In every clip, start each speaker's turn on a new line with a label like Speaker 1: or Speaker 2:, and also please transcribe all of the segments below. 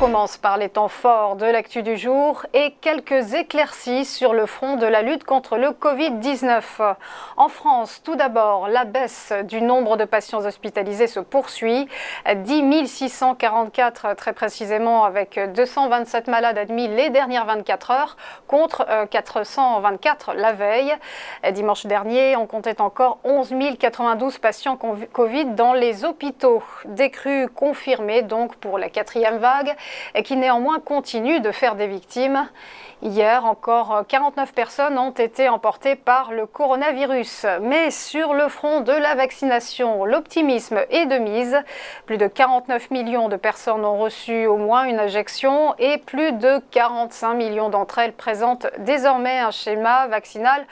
Speaker 1: commence par les temps forts de l'actu du jour et quelques éclaircies sur le front de la lutte contre le Covid-19. En France, tout d'abord, la baisse du nombre de patients hospitalisés se poursuit. 10 644 très précisément, avec 227 malades admis les dernières 24 heures contre 424 la veille. Dimanche dernier, on comptait encore 11 092 patients Covid dans les hôpitaux. Décrue confirmée donc pour la quatrième vague et qui néanmoins continue de faire des victimes. Hier, encore 49 personnes ont été emportées par le coronavirus. Mais sur le front de la vaccination, l'optimisme est de mise. Plus de 49 millions de personnes ont reçu au moins une injection et plus de 45 millions d'entre elles présentent désormais un schéma vaccinal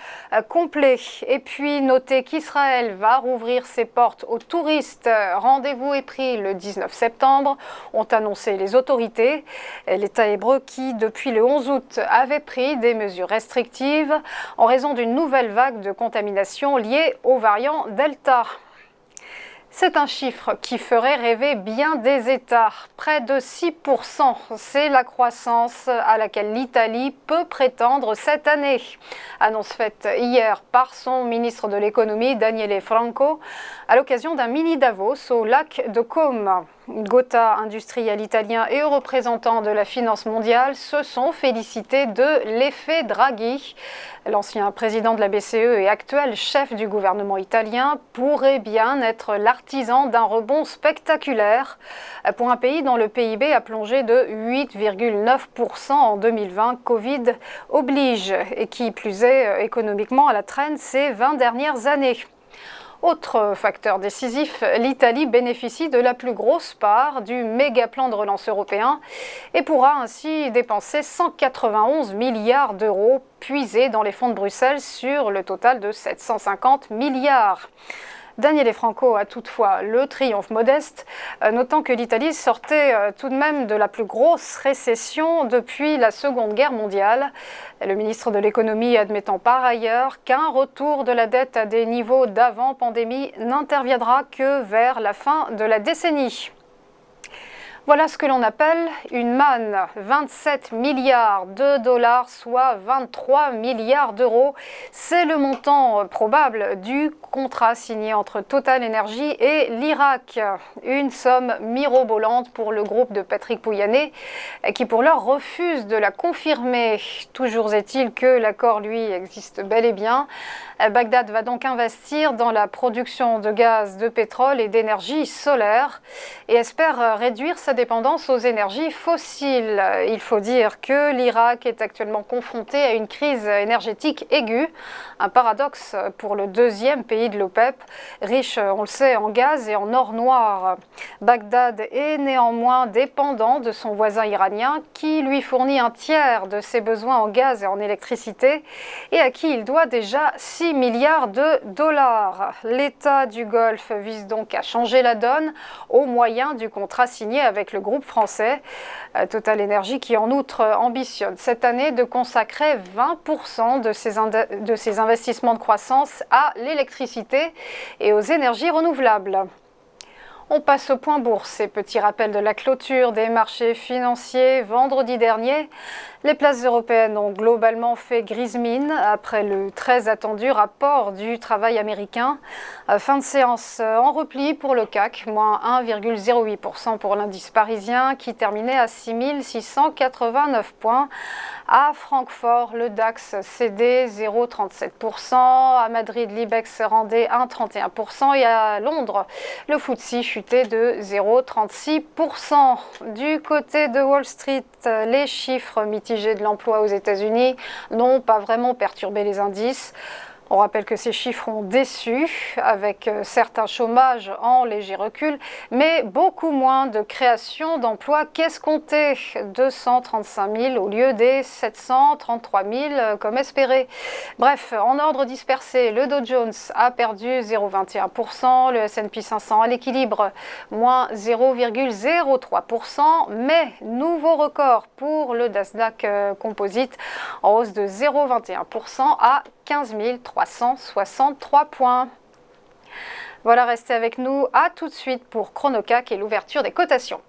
Speaker 1: complet. Et puis, notez qu'Israël va rouvrir ses portes aux touristes. Rendez-vous est pris le 19 septembre, ont annoncé les autorités. L'État hébreu qui, depuis le 11 août, avait pris des mesures restrictives en raison d'une nouvelle vague de contamination liée au variant Delta. C'est un chiffre qui ferait rêver bien des États. Près de 6%, c'est la croissance à laquelle l'Italie peut prétendre cette année. Annonce faite hier par son ministre de l'économie, Daniele Franco, à l'occasion d'un mini Davos au lac de Côme. Gotha, industriel italien et représentant de la finance mondiale, se sont félicités de l'effet Draghi. L'ancien président de la BCE et actuel chef du gouvernement italien pourrait bien être l'artisan d'un rebond spectaculaire pour un pays dont le PIB a plongé de 8,9% en 2020. Covid oblige et qui plus est économiquement à la traîne ces 20 dernières années. Autre facteur décisif, l'Italie bénéficie de la plus grosse part du méga plan de relance européen et pourra ainsi dépenser 191 milliards d'euros puisés dans les fonds de Bruxelles sur le total de 750 milliards. Daniele Franco a toutefois le triomphe modeste, notant que l'Italie sortait tout de même de la plus grosse récession depuis la Seconde Guerre mondiale. Le ministre de l'économie admettant par ailleurs qu'un retour de la dette à des niveaux d'avant-pandémie n'interviendra que vers la fin de la décennie. Voilà ce que l'on appelle une manne, 27 milliards de dollars, soit 23 milliards d'euros. C'est le montant probable du contrat signé entre Total Energy et l'Irak. Une somme mirobolante pour le groupe de Patrick Pouyanné, qui pour l'heure refuse de la confirmer. Toujours est-il que l'accord, lui, existe bel et bien. Bagdad va donc investir dans la production de gaz, de pétrole et d'énergie solaire et espère réduire sa dépendance aux énergies fossiles. Il faut dire que l'Irak est actuellement confronté à une crise énergétique aiguë, un paradoxe pour le deuxième pays de l'OPEP, riche, on le sait, en gaz et en or noir. Bagdad est néanmoins dépendant de son voisin iranien qui lui fournit un tiers de ses besoins en gaz et en électricité et à qui il doit déjà 6 milliards de dollars. L'État du Golfe vise donc à changer la donne au moyen du contrat signé avec le groupe français Total Energy qui en outre ambitionne cette année de consacrer 20% de ses investissements de croissance à l'électricité et aux énergies renouvelables. On passe au point bourse et petit rappel de la clôture des marchés financiers vendredi dernier. Les places européennes ont globalement fait grise mine après le très attendu rapport du travail américain. Fin de séance en repli pour le CAC, moins 1,08% pour l'indice parisien qui terminait à 6 689 points. À Francfort, le DAX cédait 0,37%, à Madrid, l'IBEX rendait 1,31% et à Londres, le FTSE chutait de 0,36%. Du côté de Wall Street, les chiffres mitigés de l'emploi aux États-Unis n'ont pas vraiment perturbé les indices. On rappelle que ces chiffres ont déçu, avec certains chômages en léger recul, mais beaucoup moins de création d'emplois qu'escompté, 235 000 au lieu des 733 000 comme espéré. Bref, en ordre dispersé, le Dow Jones a perdu 0,21%, le S&P 500 à l'équilibre, moins 0,03%, mais nouveau record pour le Nasdaq Composite, en hausse de 0,21% à 15 363 points. Voilà, restez avec nous. À tout de suite pour ChronoCAC et l'ouverture des cotations.